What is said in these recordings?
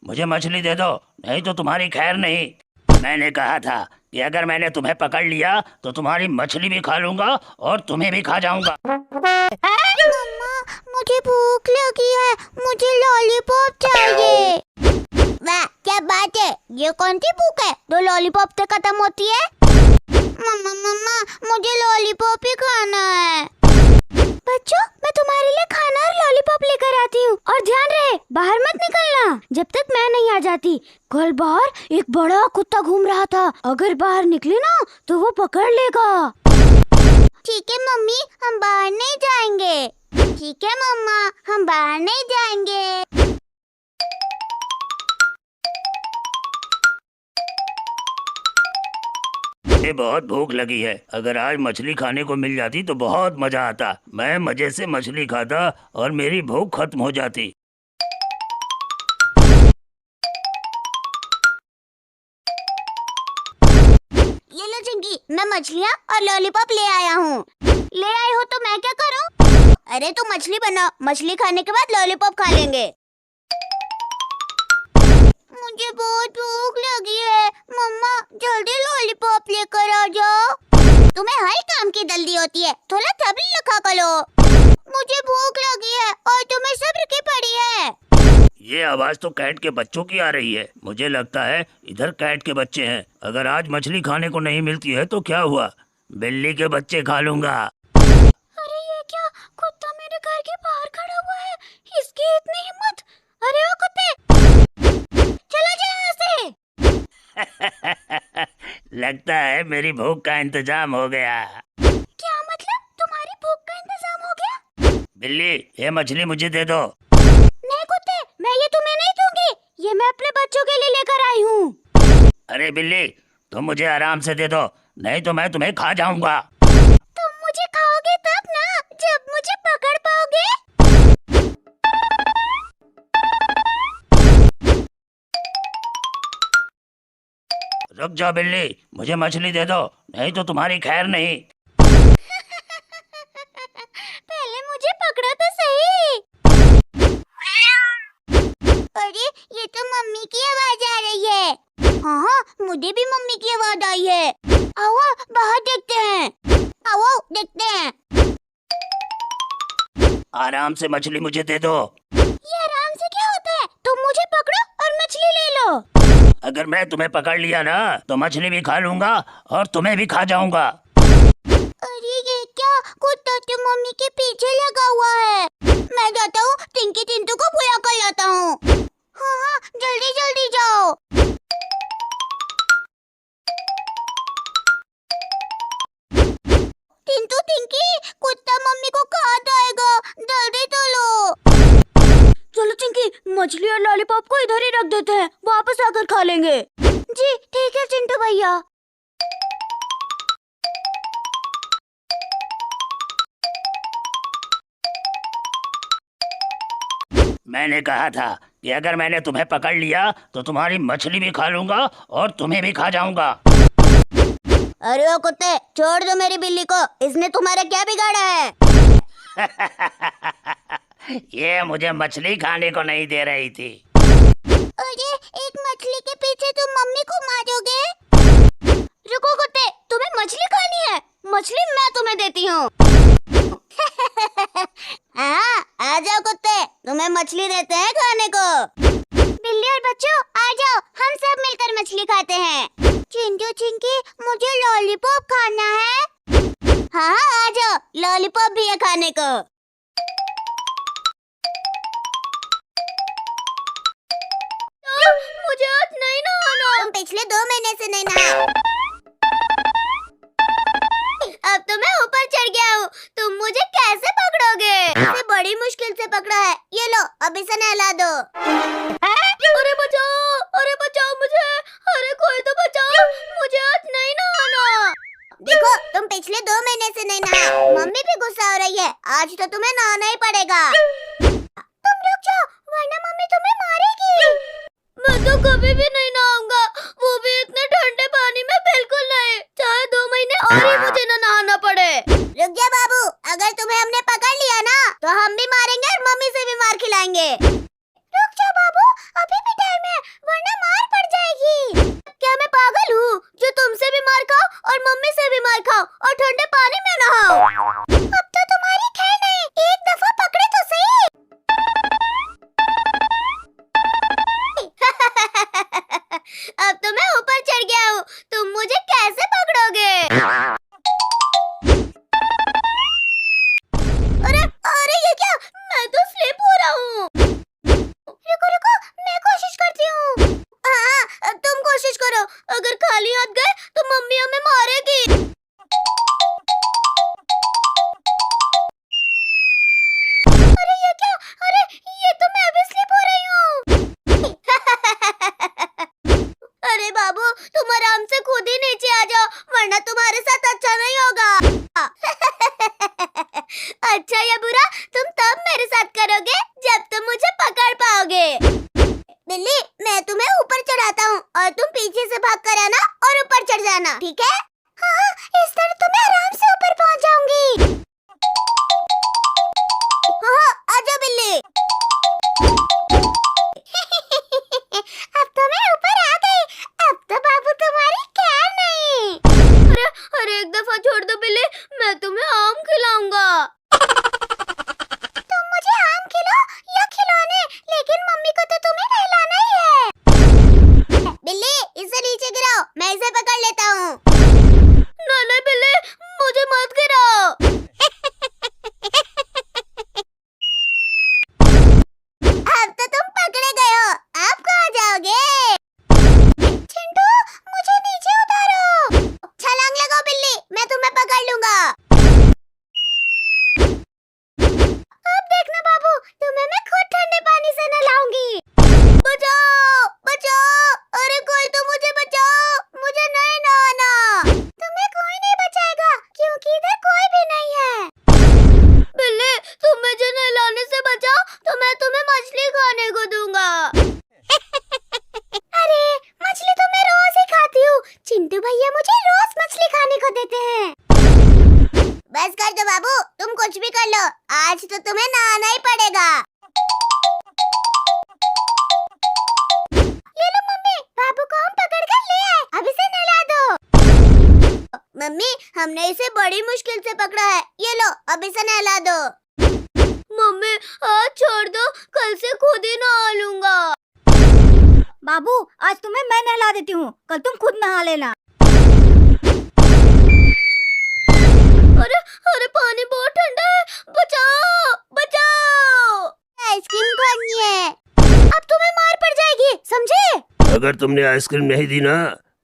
मुझे मछली दे दो, नहीं तो तुम्हारी खैर नहीं। मैंने कहा था कि अगर मैंने तुम्हें पकड़ लिया तो तुम्हारी मछली भी खा लूंगा और तुम्हें भी खा जाऊंगा। मम्मा, मुझे भूख लगी है, मुझे लॉलीपॉप चाहिए। वाह, क्या बात है, ये कौन सी भूख है जो लॉलीपॉप से खत्म होती है? मम्मा मम्मा, मुझे लॉलीपॉप ही खाना है। बच्चों, मैं तुम्हारे लिए खाना और लॉलीपॉप लेकर आती हूँ, और ध्यान रहे बाहर मत निकलना जब तक मैं नहीं आ जाती। कल बाहर एक बड़ा कुत्ता घूम रहा था, अगर बाहर निकले ना तो वो पकड़ लेगा। ठीक है मम्मी, हम बाहर नहीं जाएंगे। ठीक है मम्मा, हम बाहर नहीं जाएंगे। मुझे बहुत भूख लगी है, अगर आज मछली खाने को मिल जाती तो बहुत मजा आता। मैं मजे से मछली खाता और मेरी भूख खत्म हो जाती। ये लो चिंकी, मैं मछलियाँ और लॉलीपॉप ले आया हूँ। ले आए हो तो मैं क्या करूँ? अरे तू मछली बनाओ, मछली खाने के बाद लॉलीपॉप खा लेंगे। मुझे बहुत भूख लगी है, मम्मा जल्दी लॉलीपॉप लेकर आ जाओ। तुम्हें हर काम की जल्दी होती है, थोड़ा सब्र रखा करो। मुझे भूख लगी है और तुम्हें सब्र की पड़ी है। ये आवाज तो कैट के बच्चों की आ रही है। मुझे लगता है इधर कैट के बच्चे हैं। अगर आज मछली खाने को नहीं मिलती है तो क्या हुआ, बिल्ली के बच्चे खा लूंगा। अरे ये क्या, कुत्ता मेरे घर के बाहर खड़ा हुआ है, इसकी इतनी हिम्मत। अरे ओ कुत्ते, चला जा यहाँ से। लगता है मेरी भूख का इंतजाम हो गया। क्या मतलब, तुम्हारी भूख का इंतजाम हो गया? बिल्ली, ये मछली मुझे दे दो। नहीं कुत्ते, मैं ये तुम्हें नहीं दूंगी, ये मैं अपने बच्चों के लिए लेकर आई हूँ। अरे बिल्ली, तुम मुझे आराम से दे दो, नहीं तो मैं तुम्हें खा जाऊंगा। तुम मुझे खाओगे तब ना, जब मुझे पकड़ पाओगे। रुक जाओ बिल्ली, मुझे मछली दे दो, नहीं तो तुम्हारी खैर नहीं। पहले मुझे पकड़ो तो सही। अरे ये तो मम्मी की आवाज आ रही है। हाँ, मुझे भी मम्मी की आवाज आई है। आओ बाहर देखते हैं। आओ देखते हैं। आराम से मछली मुझे दे दो। ये आराम से क्या होता है? तुम मुझे पकड़ो और मछली ले लो। अगर मैं तुम्हें पकड़ लिया ना तो मछली भी खा लूंगा और तुम्हें भी खा जाऊंगा। अरे ये क्या, कुत्ता तो मम्मी के पीछे लगा हुआ है। मैं जाता हूँ, टिंकी टिंटू को बुला कर लाता हूँ। हाँ हाँ, जल्दी जल्दी जाओ। टिंटू टिंकी, कुत्ता मम्मी को खा जाएगा, जल्दी चलो। चलो चिंकी, मछली और लॉलीपॉप को इधर ही रख देते हैं, वापस आकर खा लेंगे। जी ठीक है चिंटू भैया। मैंने कहा था कि अगर मैंने तुम्हें पकड़ लिया तो तुम्हारी मछली भी खा लूंगा और तुम्हें भी खा जाऊंगा। अरे ओ कुत्ते, छोड़ दो मेरी बिल्ली को, इसने तुम्हारा क्या बिगाड़ा है? ये मुझे मछली खाने को नहीं दे रही थी। अरे एक मछली के पीछे तुम मम्मी को मारोगे? रुको कुत्ते, तुम्हें मछली खानी है, मछली मैं तुम्हें देती हूँ। हाँ, आ जाओ कुत्ते, तुम्हें मछली देते हैं खाने को। बिल्ली और बच्चों आ जाओ, हम सब मिलकर मछली खाते हैं। चिंटू चिंकी, मुझे लॉलीपॉप खाना है। हाँ हाँ आ जाओ, लॉलीपॉप भी है खाने को। मुझे आज नहीं नहाना। तुम पिछले 2 महीने से नहीं नहाए। अब तो मैं ऊपर चढ़ गया हूँ, तुम मुझे कैसे पकड़ोगे? इसे बड़ी मुश्किल से पकड़ा है, ये लो अब इसे नहला दो। अरे बचाओ मुझे, अरे कोई तो बचाओ, मुझे आज नहीं नहाना। देखो तुम पिछले 2 महीने से नहीं नहाए, मम्मी भी गुस्सा हो रही है, आज तो तुम्हें नहाना ही पड़ेगा। तुम रुक जाओ, वरना मम्मी तुम्हें मारेगी। मैं तो कभी भी नहीं नहाऊंगा, वो भी इतने ठंडे पानी में बिल्कुल नहीं, चाहे 2 महीने और ही मुझे न नहाना पड़े। रुक जा बाबू, अगर तुम्हें हमने पकड़ लिया ना तो हम भी मारेंगे और मम्मी से भी मार खिलाएंगे। रुक जा बाबू, अभी भी टाइम है, मैं तुम्हें ऊपर चढ़ाता हूँ और तुम पीछे से भाग कर आना और ऊपर चढ़ जाना, ठीक है? हाँ, इस तरह तो मैं आराम से ऊपर पहुँच जाऊंगी। हाँ, आजा बिल्ली। अब तो मैं ऊपर आ गई। अब तो बाबू तुम्हारी खैर नहीं। अरे एक दफा छोड़ दो बिल्ली, मैं तुम्हें आम खिलाऊंगा। तुम मुझे आम खिलाओ या खिलौने, लेकिन मम्मी को तो तुम्हें नहलाना ही है। बिल्ली, इसे नीचे गिराओ, मैं इसे पकड़ लेता हूँ। नहीं बिल्ली, मुझे मत गिराओ। अब तो तुम पकड़े गए हो, आप कहाँ जाओगे? चिंटू, मुझे नीचे उतारो। छलांग लगाओ बिल्ली, मैं तुम्हें पकड़ लूंगा। अब देखना बाबू, तुम्हें मैं खुद ठंडे पानी से नहलाऊंगी। बचाओ, बचाओ, अरे कोई तो मुझे बचाओ, मुझे नहीं नहाना। तुम्हें कोई नहीं बचाएगा, क्योंकि इधर कोई भी नहीं है। बिल्ली, तुम मुझे नहलाने से बचाओ तो मैं तुम्हें मछली खाने को दूंगा। अरे, मछली तो मैं रोज ही खाती हूँ। चिंटू भैया मुझे रोज मछली खाने को देते हैं। बस कर दो बाबू, तुम कुछ भी कर लो, आज तो तुम्हें नहाना ही पड़ेगा। ये लो मम्मी, बाबू को हम पकड़ कर ले आए, अब इसे नहला दो। मम्मी, हमने इसे बड़ी मुश्किल से पकड़ा है, ये लो अब इसे नहला दो। मम्मी, आज छोड़ दो, कल से खुद ही नहा लूंगा। बाबू, आज तुम्हें मैं नहला देती हूँ, कल तुम खुद नहा लेना। अरे अरे, पानी बहुत ठंडा है, बचाओ बचाओ। आइसक्रीम खानी है, अब तुम्हें मार पड़ जाएगी, समझे? अगर तुमने आइसक्रीम नहीं दी ना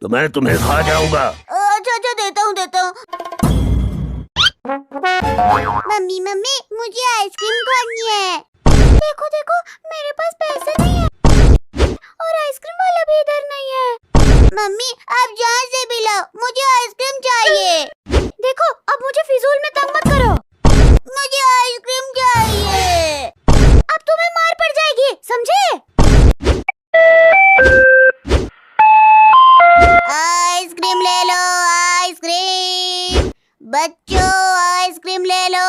तो मैं तुम्हें खा जाऊंगा। अच्छा देता हूँ। मम्मी मम्मी, मुझे आइसक्रीम खानी है। देखो देखो, मेरे पास पैसे नहीं है और आइसक्रीम वाला भी इधर नहीं है। मम्मी, आप जहाँ से भी लाओ, मुझे आइसक्रीम चाहिए। देखो, अब मुझे फिजूल में तंग मत करो, मुझे आइसक्रीम चाहिए। अब तुम्हें मार पड़ जाएगी, समझे? आइसक्रीम ले लो, आइसक्रीम। बच्चों, आइसक्रीम ले लो,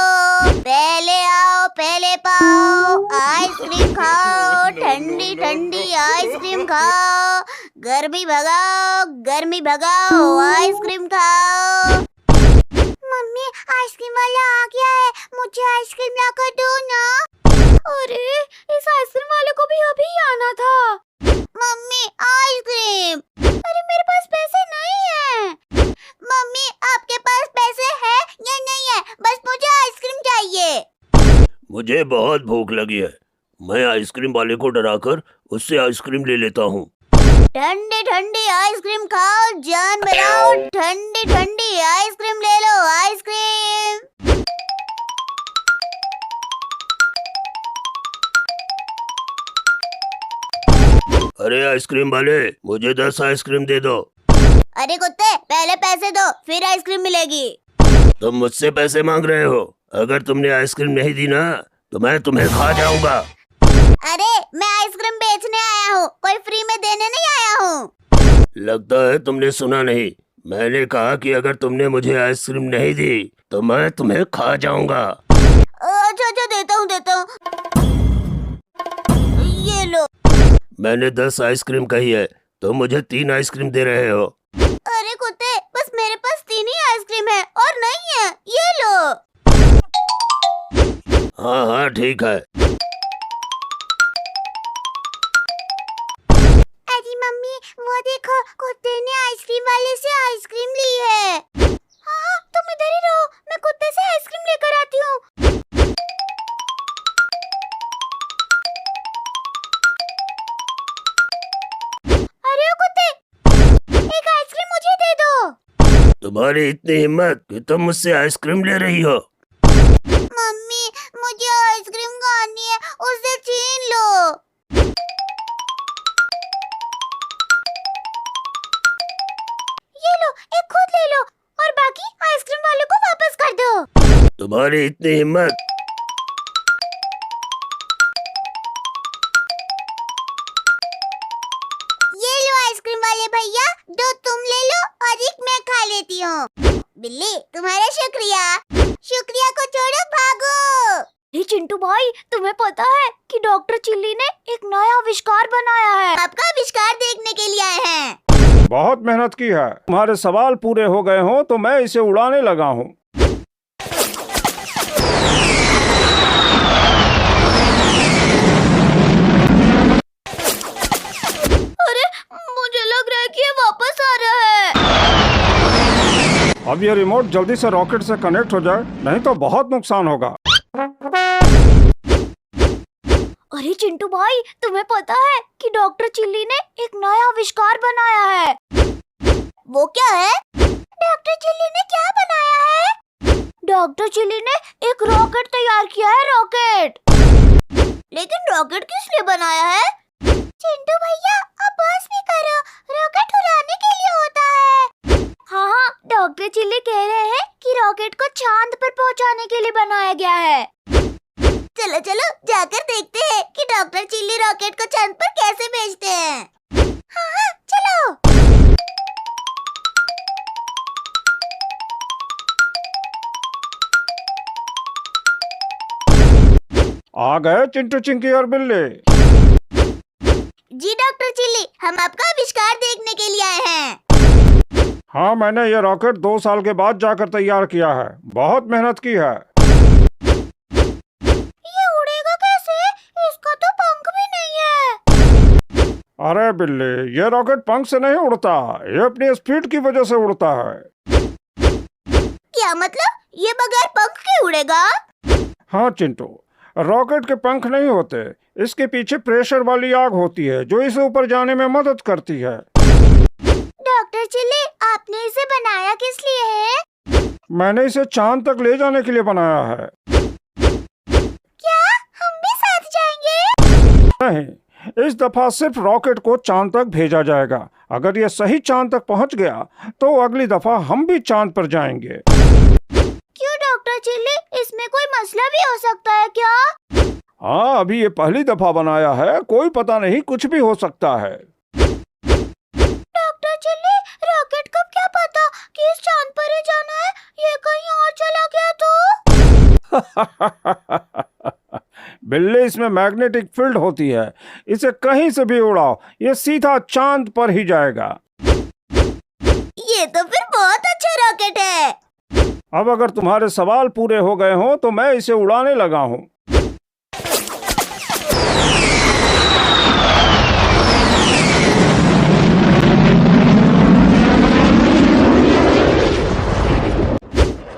पहले आओ पहले पाओ। आइसक्रीम खाओ, ठंडी ठंडी आइसक्रीम खाओ। गर्मी भगाओ, आइसक्रीम खाओ। मम्मी, आइसक्रीम वाला आ गया है, मुझे आइसक्रीम लाकर दो ना। अरे, इस आइसक्रीम वाले को भी अभी आना था। Mummy, ice cream. अरे, मेरे पास पैसे नहीं है। मम्मी, आपके पास पैसे है या नहीं है? बस मुझे आइसक्रीम चाहिए। मुझे बहुत भूख लगी है, मैं आइसक्रीम वाले को डराकर उससे आइसक्रीम ले लेता हूँ। ठंडी ठंडी आइसक्रीम खाओ, जान बचाओ। ठंडी ठंडी आइसक्रीम ले लो, आइसक्रीम। अरे आइसक्रीम वाले, मुझे 10 आइसक्रीम दे दो। अरे कुत्ते, पहले पैसे दो, फिर आइसक्रीम मिलेगी। तुम मुझसे पैसे मांग रहे हो, अगर तुमने आइसक्रीम नहीं दी ना तो मैं तुम्हें खा जाऊंगा। अरे, मैं आइसक्रीम बेचने आया हूँ, कोई फ्री में देने नहीं आया हूँ। लगता है तुमने सुना नहीं, मैंने कहा कि अगर तुमने मुझे आइसक्रीम नहीं दी तो मैं तुम्हें खा जाऊंगा। अच्छा, देता हूँ। ये लो। मैंने 10 आइसक्रीम कही है, तुम मुझे 3 आइसक्रीम दे रहे हो। अरे कुत्ते, बस मेरे पास 3 ही आइसक्रीम है और नहीं है, ये लो। हाँ ठीक है। अरे मम्मी, वो देखो, कुत्ते ने आइसक्रीम वाले से आइसक्रीम ली है। हाँ, तुम इधर ही रहो, मैं कुत्ते से आइसक्रीम लेकर आती हूँ। अरे ओ कुत्ते, एक आइसक्रीम मुझे दे दो। तुम्हारी इतनी हिम्मत कि तुम मुझसे आइसक्रीम ले रही हो। मम्मी, मुझे आइसक्रीम खानी है, उसे छीन लो। ये लो, एक खुद ले लो और बाकी आइसक्रीम वाले को वापस कर दो। तुम्हारी इतनी हिम्मत। आइसक्रीम वाले भैया, 2 तुम ले लो और 1 मैं खा लेती हूँ। बिल्ली तुम्हारा शुक्रिया। शुक्रिया को छोड़ो, भागो। हे चिंटू भाई, तुम्हें पता है कि डॉक्टर चिल्ली ने एक नया आविष्कार बनाया है। आपका आविष्कार देखने के लिए आए हैं। बहुत मेहनत की है। तुम्हारे सवाल पूरे हो गए हों तो मैं इसे उड़ाने लगा हूँ। अरे मुझे लग रहा है कि ये वापस आ रहा है। अब ये रिमोट जल्दी से रॉकेट से कनेक्ट हो जाए, नहीं तो बहुत नुकसान होगा। अरे चिंटू भाई, तुम्हें पता है कि डॉक्टर चिल्ली ने एक नया आविष्कार बनाया है। वो क्या है? डॉक्टर चिल्ली ने क्या बनाया है? डॉक्टर चिल्ली ने एक रॉकेट तैयार किया है, रॉकेट। लेकिन रॉकेट किस लिए बनाया है? चिंटू भैया, अब बस भी करो, रॉकेट उड़ाने के लिए होता है। हाँ, डॉक्टर चिल्ली कह रहे हैं कि रॉकेट को चांद पर पहुंचाने के लिए बनाया गया है। चलो चलो जाकर देखते हैं कि डॉक्टर चिल्ली रॉकेट को चांद पर कैसे भेजते हैं। हाँ हाँ चलो। आ गए चिंटू, चिंकी और बिल्ली। जी डॉक्टर चिल्ली, हम आपका आविष्कार देखने के लिए आए हैं। हाँ, मैंने ये रॉकेट 2 साल के बाद जाकर तैयार किया है। बहुत मेहनत की है। ये उड़ेगा कैसे? इसका तो पंख भी नहीं है। अरे बिल्ली, ये रॉकेट पंख से नहीं उड़ता, ये अपनी स्पीड की वजह से उड़ता है। क्या मतलब? ये बगैर पंख के उड़ेगा? हाँ चिंटू, रॉकेट के पंख नहीं होते, इसके पीछे प्रेशर वाली आग होती है जो इसे ऊपर जाने में मदद करती है। डॉक्टर चिल्ली, आपने इसे बनाया किस लिए है? मैंने इसे चांद तक ले जाने के लिए बनाया है। क्या हम भी साथ जाएंगे? नहीं, इस दफा सिर्फ रॉकेट को चांद तक भेजा जाएगा। अगर ये सही चांद तक पहुंच गया तो अगली दफा हम भी चांद पर जाएंगे। क्यों डॉक्टर चिल्ली, इसमें कोई मसला भी हो सकता है क्या? हाँ, अभी ये पहली दफा बनाया है, कोई पता नहीं, कुछ भी हो सकता है। डॉक्टर चिल्ली, रॉकेट को क्या पता कि इस चांद पर ही जाना है, ये कहीं और चला गया तो? बिल्ली, इसमें मैग्नेटिक फील्ड होती है, इसे कहीं से भी उड़ाओ, ये सीधा चांद पर ही जाएगा। ये तो फिर बहुत अच्छा रॉकेट है। अब अगर तुम्हारे सवाल पूरे हो गए हों तो मैं इसे उड़ाने लगा हूँ।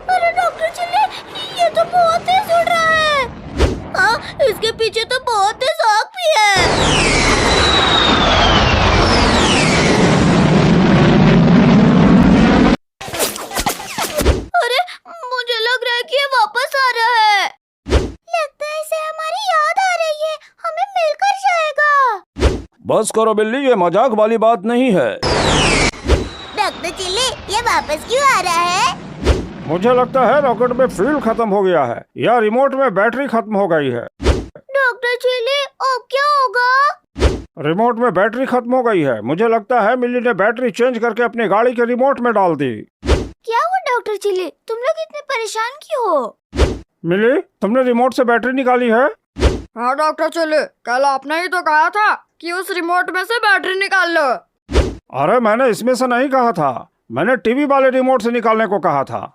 अरे डॉक्टर चिल्ली, ये तो बहुत तेज उड़ रहा है। हाँ, इसके पीछे तो बहुत तेज आग भी है। अरे मुझे लग रहा है कि ये वापस आ रहा है। लगता है इसे हमारी याद आ रही है, हमें मिलकर जाएगा। बस करो बिल्ली, ये मजाक वाली बात नहीं है। डॉक्टर चिल्ली, ये वापस क्यों आ रहा है? मुझे लगता है रॉकेट में फ्यूल खत्म हो गया है या रिमोट में बैटरी खत्म हो गई है। डॉक्टर चिल्ली, अब क्या होगा? रिमोट में बैटरी खत्म हो गई है। मुझे लगता है मिल्ली ने बैटरी चेंज करके अपनी गाड़ी के रिमोट में डाल दी। क्या हुआ डॉक्टर चिल्ली, तुम लोग इतने परेशान क्यों हो? मिल्ली, तुमने रिमोट से बैटरी निकाली है? हाँ डॉक्टर चिल्ली, कल आपने ही तो कहा था कि उस रिमोट में से बैटरी निकाल लो। अरे मैंने इसमें से नहीं कहा था, मैंने टीवी वाले रिमोट से निकालने को कहा था।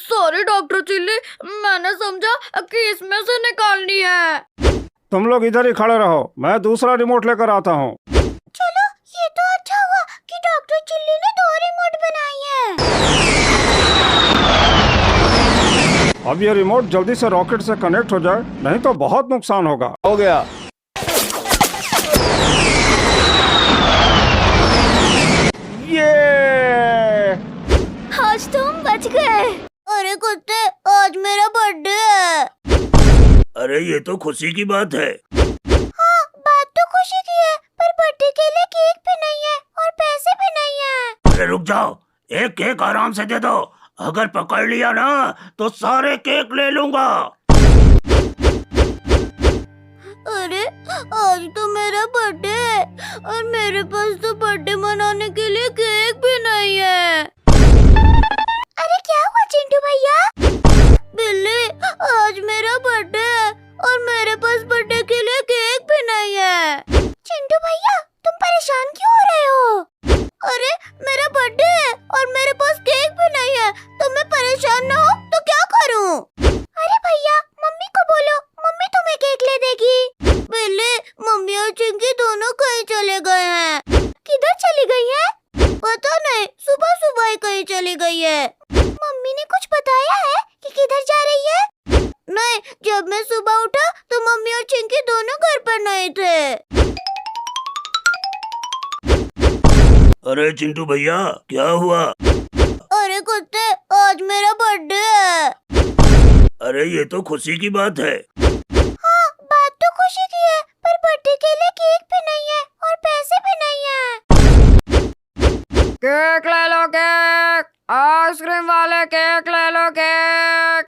सॉरी डॉक्टर चिल्ली, मैंने समझा कि इसमें से निकालनी है। तुम लोग इधर ही खड़े रहो, मैं दूसरा रिमोट लेकर आता हूँ। चलो, ये तो अच्छा हुआ कि डॉक्टर चिल्ली ने 2 रिमोट बनाई हैं। अब ये रिमोट जल्दी से रॉकेट से कनेक्ट हो जाए, नहीं तो बहुत नुकसान होगा। हो गया। ये आज तुम बच गए। अरे कुत्ते, आज मेरा बर्थडे है। अरे ये तो खुशी की बात है। हाँ, बात तो खुशी की है, पर बर्थडे के लिए केक भी नहीं है और पैसे भी नहीं है। अरे रुक जाओ, एक केक आराम से दे दो। अगर पकड़ लिया ना तो सारे केक ले लूंगा। अरे आज तो मेरा बर्थडे है और मेरे मेरे पास तो बर्थडे मनाने के लिए केक भी नहीं है। अरे क्या हुआ चिंटू भैया? बिल्ली, आज मेरा बर्थडे है और मेरे पास बर्थडे के लिए केक भी नहीं है। चिंटू भैया तुम परेशान क्यों हो रहे हो? अरे मेरा बर्थडे है और मेरे पास केक भी नहीं है, तो मैं परेशान ना हो तो क्या करूं? अरे भैया मम्मी को बोलो, मम्मी तुम्हें केक ले देगी। बिल्ली, मम्मी और चिंकी दोनों कहीं चले गए हैं। किधर चली गई है? पता नहीं, सुबह सुबह ही कहीं चली गई है। मम्मी ने कुछ बताया है कि किधर जा रही है? नहीं, जब मैं सुबह उठा तो मम्मी और चिंकी दोनों घर पर नहीं थे। अरे चिंटू भैया, क्या हुआ? अरे कुत्ते, आज मेरा बर्थडे है। अरे ये तो खुशी की बात है। हाँ बात तो खुशी की है, पर बर्थडे के लिए केक भी नहीं है और पैसे भी नहीं है। केक ले लो केक, आइसक्रीम वाले केक ले लो केक।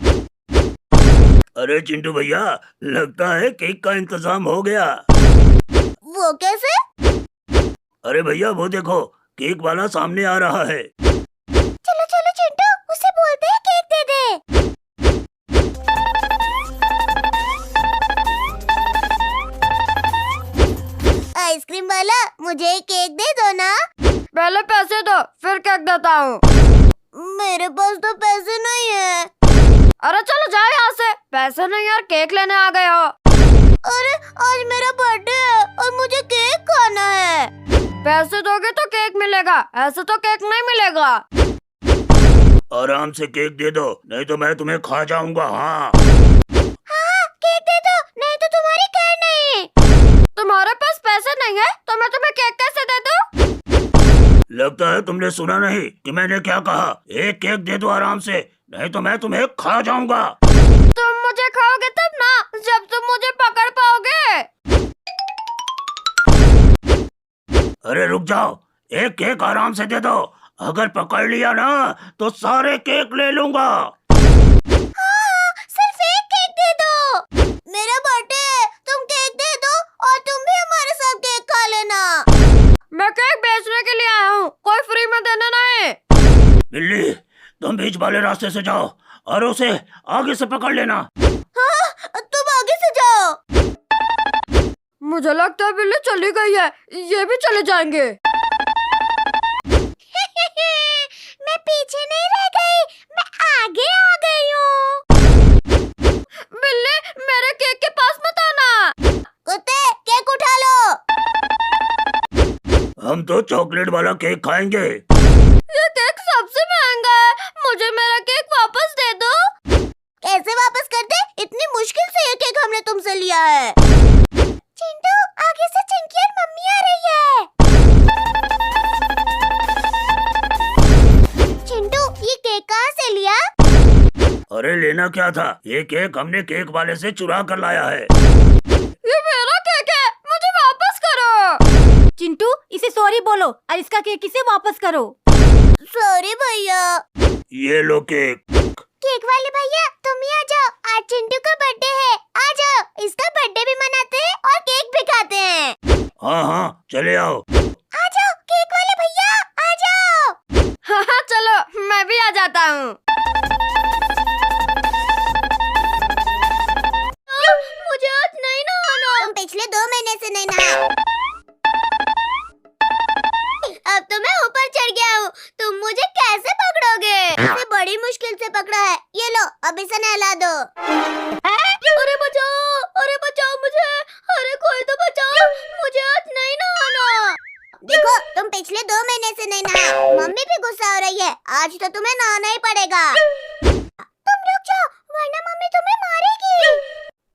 अरे चिंटू भैया, लगता है केक का इंतजाम हो गया। वो कैसे? अरे भैया वो देखो, केक वाला सामने आ रहा है। चलो चलो चिंटू, उसे बोलते हैं केक दे दे। आइसक्रीम वाला, मुझे केक दे दो ना। पहले पैसे दो, फिर केक देता हूँ। मेरे पास तो पैसे नहीं है। अरे चलो जाओ यहाँ से, पैसे नहीं और केक लेने आ गए हो। अरे आज मेरा बर्थडे है और मुझे केक खाना है। पैसे दोगे तो केक मिलेगा, ऐसे तो केक नहीं मिलेगा। आराम से केक दे दो, नहीं तो मैं तुम्हें खा जाऊंगा। हाँ हाँ केक दे दो, नहीं तो तुम्हारी खैर नहीं। तुम्हारे पास पैसे नहीं है तो मैं तुम्हें केक कैसे दे दूं? लगता है तुमने सुना नहीं कि मैंने क्या कहा। एक केक दे दो आराम से, नहीं तो मैं तुम्हें खा जाऊंगा। तुम मुझे खाओगे तब ना, जब तुम मुझे पकड़ पाओगे। अरे रुक जाओ, एक केक आराम से दे दो। अगर पकड़ लिया ना तो सारे केक ले लूंगा। हाँ सिर्फ एक केक दे दो। मेरा बर्थडे है, तुम केक दे दो और तुम भी हमारे साथ केक खा लेना। मैं केक बेचने के लिए आया हूँ, कोई फ्री में देना नहीं। बिल्ली, तुम बीच वाले रास्ते से जाओ और उसे आगे से पकड़ लेना। हाँ, तुम आगे से जाओ। मुझे लगता है बिल्ली चली गई है, ये भी चले जाएंगे। मैं पीछे नहीं रह गई, मैं आगे आ गई हूँ। बिल्ली, मेरे केक के पास मत आना। कुत्ते, केक उठा लो। हम तो चॉकलेट वाला केक खाएंगे। ये केक सबसे महंगा है, मुझे मेरा केक वापस दे दो। कैसे वापस कर दे? इतनी मुश्किल से ये केक हमने तुमसे लिया है। चिंटू आगे से चिंकी और मम्मी आ रही है। चिंटू ये केक कहाँ से लिया? अरे लेना क्या था, ये केक हमने केक वाले से चुरा कर लाया है। ये मेरा केक है, मुझे वापस करो। चिंटू इसे सॉरी बोलो और इसका केक इसे वापस करो। सॉरी भैया। ये लो केक। केक वाले भैया तुम ही आ जाओ, आज चिंटू का बर्थडे है। आ जाओ, इसका बर्थडे भी मनाते हैं और केक भी खाते हैं। हाँ हाँ चले आओ। आ जाओ केक वाले भैया, आ जाओ। हाँ चलो, मैं भी आ जाता हूँ। मुझे आज नहीं नहाना। तुम पिछले 2 महीने से नहीं नहाए। अब तो मैं ऊपर चढ़ गया हूँ, तुम मुझे कैसे पकड़ोगे? इसे बड़ी मुश्किल से पकड़ा है, ये लो अब इसे नहला दो। अरे बचाओ मुझे, अरे कोई तो बचाओ, मुझे आज नहीं नहाना। देखो तुम पिछले 2 महीने से नहीं नहाए, मम्मी भी गुस्सा हो रही है। आज तो तुम्हें नहाना ही पड़ेगा। तुम रुक जाओ वरना मम्मी तुम्हें मारेगी।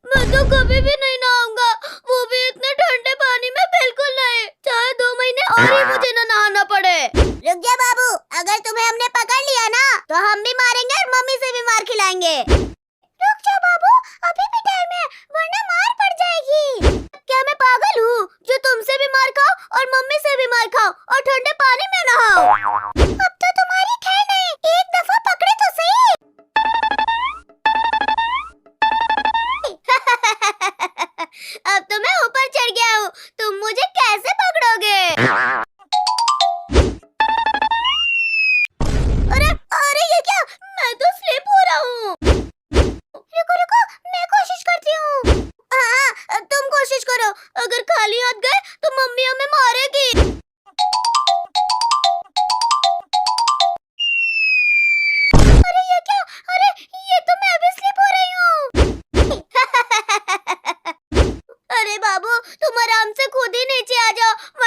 मैं तो कभी भी नहीं नहाऊंगा, वो भी इतने ठंडे पानी में बिल्कुल नहीं, चाहे 2 महीने और ही मुझे न नहाना पड़े। रुक जा बाबू, अगर तुम्हें हमने पकड़ लिया ना तो हम भी मारेंगे और मम्मी से भी मार खिलाएंगे। रुक जा बाबू, अभी भी टाइम है वरना मार पड़ जाएगी। क्या मैं पागल हूँ जो तुमसे भी मार खाऊं और मम्मी से भी मार खाऊं और ठंडे पानी में नहाऊं? अब तो तुम्हारी खैर नहीं, एक दफा पकड़े तो सही। अब तो मैं ऊपर चढ़ गया हूँ, तुम मुझे कैसे पकड़ोगे?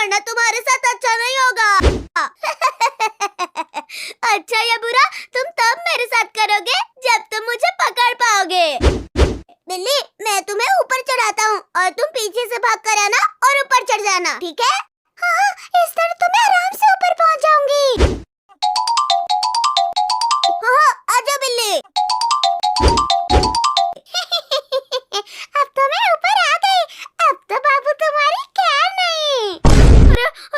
वरना तुम्हारे साथ अच्छा नहीं होगा। अच्छा या बुरा तुम तब मेरे साथ करोगे जब तुम मुझे पकड़ पाओगे। बिल्ली, मैं तुम्हें ऊपर चढ़ाता हूँ और तुम पीछे से भाग कर आना और ऊपर चढ़ जाना, ठीक है? हाँ, इस तरह तो मैं आराम से ऊपर पहुँच जाऊंगी। हाँ, आजा बिल्ली। अब तो मैं ऊपर आ गई। अब तो बाबू तुम्हारी खैर नहीं।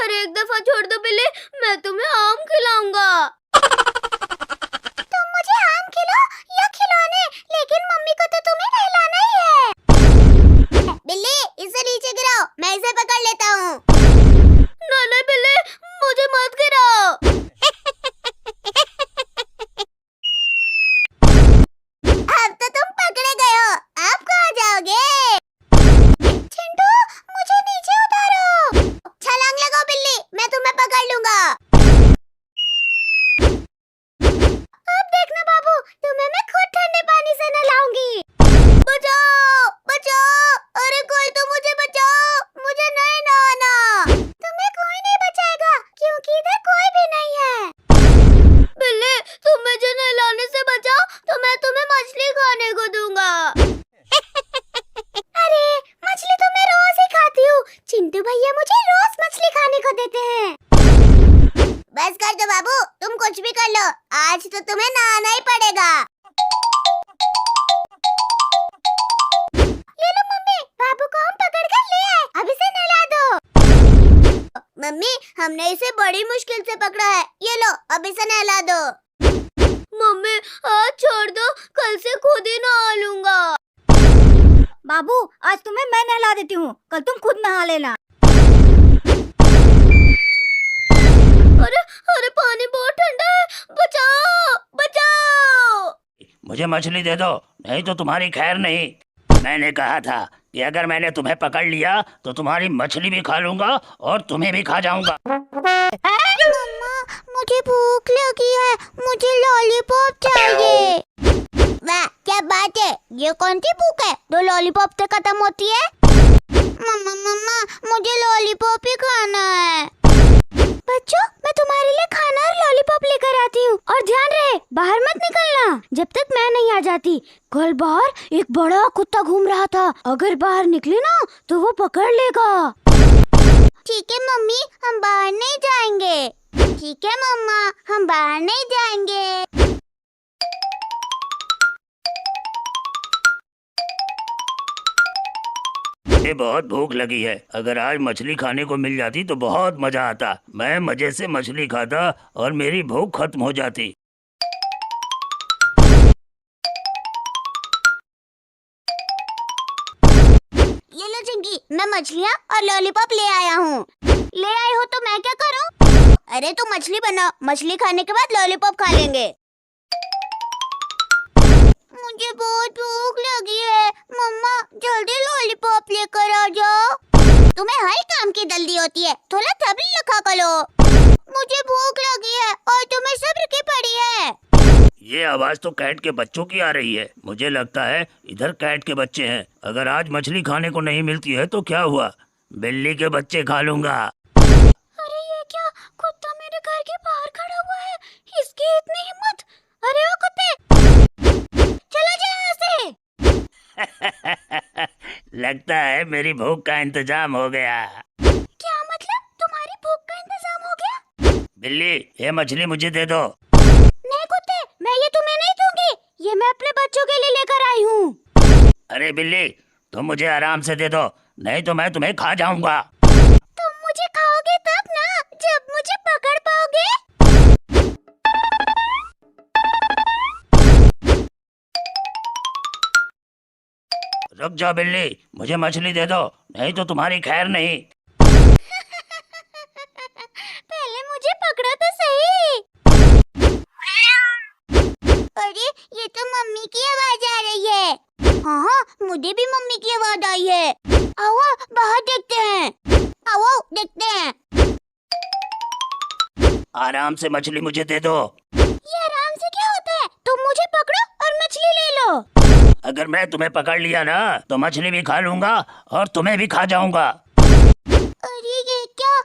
अरे एक दफा छोड़ दो बिल्ली, मैं तुम्हें आम खिलाऊंगा। तुम मुझे आम खिलाओ या खिलौने, लेकिन मम्मी को तो तुम्हें नहलाना ही है। बिल्ली, इसे नीचे गिराओ, मैं इसे पकड़ लेता हूँ। नहीं बिल्ली, मुझे मत गिराओ। अब तो तुम पकड़े गए हो, आप कहाँ जाओगे? चिंटू, मुझे नीचे उतारो। छलांग लगाओ बिल्ली, मैं तुम्हें पकड़ लूंगा। अब देखना बाबू, तुम्हें मैं खुद ठंडे पानी से नहलाऊंगी। बचाओ, बचाओ, अरे कोई तो मुझे बचाओ, मुझे नहीं नहाना। तुम्हें कोई नहीं बचाएगा क्योंकि इधर कोई भी नहीं है। बिल्ली, तुम मुझे नहलाने से बचाओ तो मैं तुम्हें मछली खाने को दूंगा। अरे मछली तो मैं रोज ही खाती हूँ। चिंटू भैया मुझे रोज मछली खाने को देते हैं। बस कर दो बाबू, तुम कुछ भी कर लो, आज तो तुम्हें नहाना ही पड़ेगा। ये लो मम्मी, बाबू को हम पकड़ कर ले आए, अब इसे नहला दो। मम्मी, हमने इसे बड़ी मुश्किल से पकड़ा है, ये लो अब इसे नहला दो। मम्मी, आज छोड़ दो, कल से खुद ही नहा लूंगा। बाबू, आज तुम्हें मैं नहला देती हूँ, कल तुम खुद नहा लेना। अरे अरे पानी बहुत ठंडा है, बचाओ बचाओ। मुझे मछली दे दो, नहीं तो तुम्हारी खैर नहीं। मैंने कहा था कि अगर मैंने तुम्हें पकड़ लिया तो तुम्हारी मछली भी खा लूंगा और तुम्हें भी खा जाऊंगा। मम्मा, मुझे भूख लगी है, मुझे लॉलीपॉप चाहिए। वाह, क्या बात है, ये कौन सी भूख है, दो लॉलीपॉप से खत्म होती है? मम्मा मम्मा, मुझे लॉलीपॉप ही खाना है। बच्चों, मैं तुम्हारे लिए खाना और लॉलीपॉप लेकर आती हूँ, और ध्यान रहे बाहर मत निकलना जब तक मैं नहीं आ जाती। कल बाहर एक बड़ा कुत्ता घूम रहा था, अगर बाहर निकले ना तो वो पकड़ लेगा। ठीक है मम्मी, हम बाहर नहीं जाएंगे। ठीक है मम्मा, हम बाहर नहीं जाएंगे। मुझे बहुत भूख लगी है, अगर आज मछली खाने को मिल जाती तो बहुत मजा आता। मैं मजे से मछली खाता और मेरी भूख खत्म हो जाती। ये लो चिंकी, मैं मछलियाँ और लॉलीपॉप ले आया हूँ। ले आए हो तो मैं क्या करूँ? अरे तू मछली बनाओ, मछली खाने के बाद लॉलीपॉप खा लेंगे। मुझे बहुत भूख लगी है, मम्मा जल्दी लॉलीपॉप लेकर आ जाओ। तुम्हें हर काम की जल्दी होती है, थोड़ा सब्र रखा करो। मुझे भूख लगी है और तुम्हें सब्र की पड़ी है। ये आवाज तो कैट के बच्चों की आ रही है। मुझे लगता है इधर कैट के बच्चे हैं। अगर आज मछली खाने को नहीं मिलती है तो क्या हुआ, बिल्ली के बच्चे खा लूंगा। अरे ये क्या, कुत्ता मेरे घर के बाहर खड़ा हुआ है, इसकी इतनी हिम्मत। अरे ओ कुत्ते, चला जा यहाँ से। लगता है मेरी भूख का इंतजाम हो गया। क्या मतलब, तुम्हारी भूख का इंतजाम हो गया? बिल्ली, ये मछली मुझे दे दो। नहीं कुत्ते, मैं ये तुम्हें नहीं दूंगी, ये मैं अपने बच्चों के लिए लेकर आई हूँ। अरे बिल्ली, तुम मुझे आराम से दे दो, नहीं तो मैं तुम्हें खा जाऊंगा। तुम मुझे खाओगे तब ना, जब मुझे पकड़ पाओगे। रुक जाओ बिल्ली, मुझे मछली दे दो, नहीं तो तुम्हारी खैर नहीं। पहले मुझे पकड़ो तो सही। अरे ये तो मम्मी की आवाज आ रही है। हाँ, मुझे भी मम्मी की आवाज आई है। आओ बाहर देखते हैं। आओ देखते हैं। आराम से मछली मुझे दे दो। ये आराम से क्या होता है? तुम मुझे पकड़ो और मछली ले लो। अगर मैं तुम्हें पकड़ लिया ना तो मछली भी खा लूंगा और तुम्हें भी खा जाऊंगा। अरे ये क्या,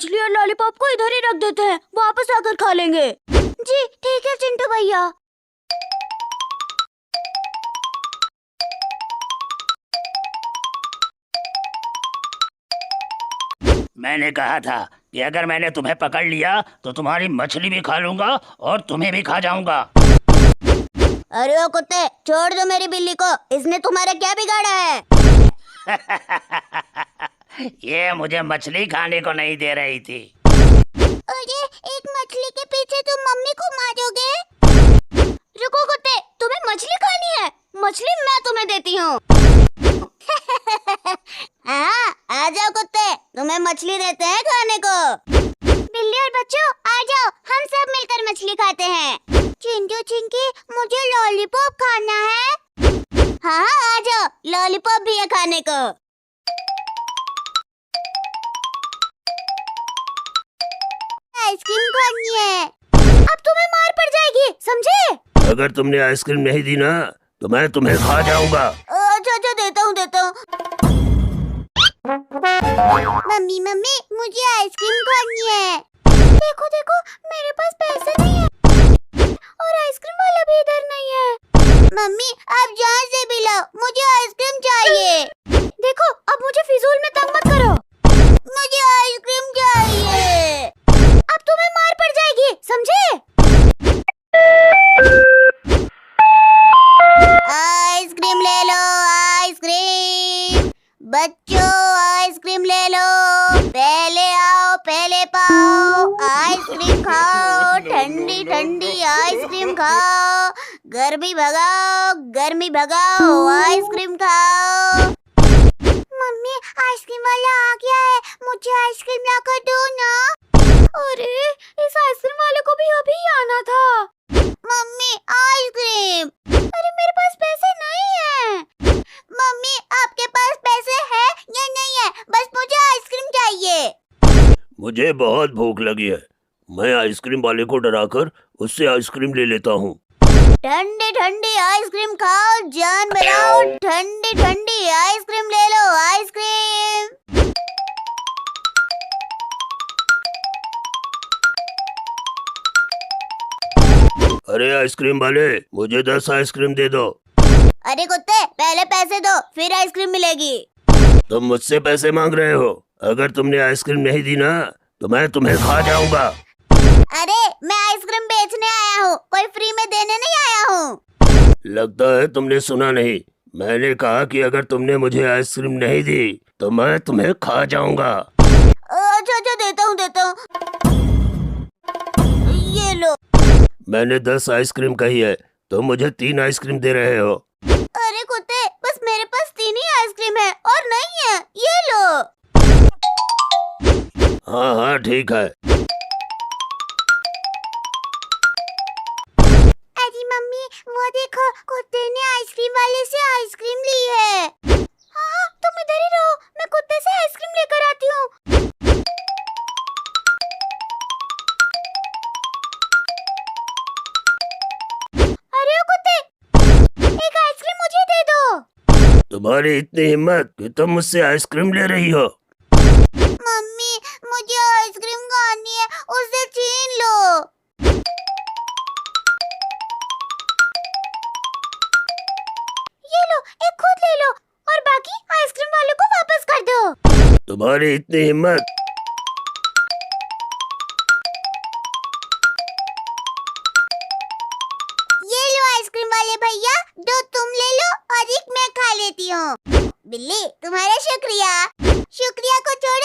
मछली और लॉलीपॉप को इधर ही रख देते हैं, वापस आकर खा लेंगे। जी ठीक है चिंटू भैया। मैंने कहा था कि अगर मैंने तुम्हें पकड़ लिया तो तुम्हारी मछली भी खा लूंगा और तुम्हें भी खा जाऊंगा। अरे ओ कुत्ते, छोड़ दो मेरी बिल्ली को, इसने तुम्हारा क्या बिगाड़ा है? ये मुझे मछली खाने को नहीं दे रही थी। अरे एक मछली के पीछे तुम मम्मी को मारोगे? रुको कुत्ते, तुम्हें मछली खानी है? मछली मैं तुम्हें देती हूँ। हाँ आ जाओ कुत्ते, तुम्हें मछली देते हैं खाने को। बिल्ली और बच्चों आ जाओ, हम सब मिलकर मछली खाते हैं। चिंटू चिंकी, मुझे लॉलीपॉप खाना है। हाँ आ जाओ, लॉलीपॉप भी है खाने को। आइसक्रीम खानी है। अब तुम्हें मार पड़ जाएगी, समझे? अगर तुमने आइसक्रीम नहीं दी ना तो मैं तुम्हें खा जाऊंगा। अच्छा अच्छा देता हूँ देता हूँ। मम्मी मम्मी, मुझे आइसक्रीम खानी है। देखो देखो, मेरे पास पैसे नहीं है और आइसक्रीम वाला भी इधर नहीं है। मम्मी आप जहाँ से भी लाओ, मुझे आइसक्रीम चाहिए। देखो, अब मुझे फिजूल में तंग मत करो। मुझे आइसक्रीम चाहिए। अब तुम्हें मार पड़ जाएगी, समझे? आइसक्रीम ले लो, आइसक्रीम। बच्चों आइसक्रीम ले लो, पहले आओ पहले पाओ। आइसक्रीम खाओ, ठंडी ठंडी आइसक्रीम खाओ। गर्मी भगाओ, आइसक्रीम खाओ। मम्मी आइसक्रीम वाला आ गया है, मुझे आइसक्रीम ला कर दो ना। अरे इस आइसक्रीम वाले को भी अभी आना था। Mummy ice cream. अरे मेरे पास पैसे नहीं है। मम्मी आपके पास पैसे है या नहीं है? बस मुझे आइसक्रीम चाहिए। मुझे बहुत भूख लगी है, मैं आइसक्रीम वाले को डराकर उससे आइसक्रीम ले लेता हूँ। ठंडी ठंडी आइसक्रीम खाओ, जान बनाओ। ठंडी ठंडी आइसक्रीम ले लो, आइसक्रीम। अरे आइसक्रीम वाले, मुझे 10 आइसक्रीम दे दो। अरे कुत्ते, पहले पैसे दो फिर आइसक्रीम मिलेगी। तुम मुझसे पैसे मांग रहे हो? अगर तुमने आइसक्रीम नहीं दी ना तो मैं तुम्हें खा जाऊंगा। अरे मैं आइसक्रीम बेचने आया हूँ, कोई फ्री में देने नहीं आया हूँ। लगता है तुमने सुना नहीं। मैंने कहा कि अगर तुमने मुझे आइसक्रीम नहीं दी तो मैं तुम्हें खा जाऊंगा। अच्छा अच्छा देता हूँ। ये लो। मैंने 10 आइसक्रीम कही है, तो मुझे 3 आइसक्रीम दे रहे हो। अरे कुत्ते, बस मेरे पास 3 ही आइसक्रीम है और नहीं है, ये लो। हाँ हाँ ठीक है। अरे मम्मी वो देखो, कुत्ते ने आइसक्रीम वाले से आइसक्रीम ली है। हाँ तुम इधर ही रहो, मैं कुत्ते से आइसक्रीम लेकर आती हूँ। अरे ओ कुत्ते, एक आइसक्रीम मुझे दे दो। तुम्हारी इतनी हिम्मत कि तुम मुझसे आइसक्रीम ले रही हो? मम्मी मुझे आइसक्रीम खानी है, उसे छीन लो। ये लो, एक खुद ले लो और बाकी आइसक्रीम वाले को वापस कर दो। तुम्हारी इतनी हिम्मत? ये लो आइसक्रीम वाले भैया, 2 तुम ले लो और 1 मैं खा लेती हूँ। बिल्ली तुम्हारा शुक्रिया। शुक्रिया को छोड़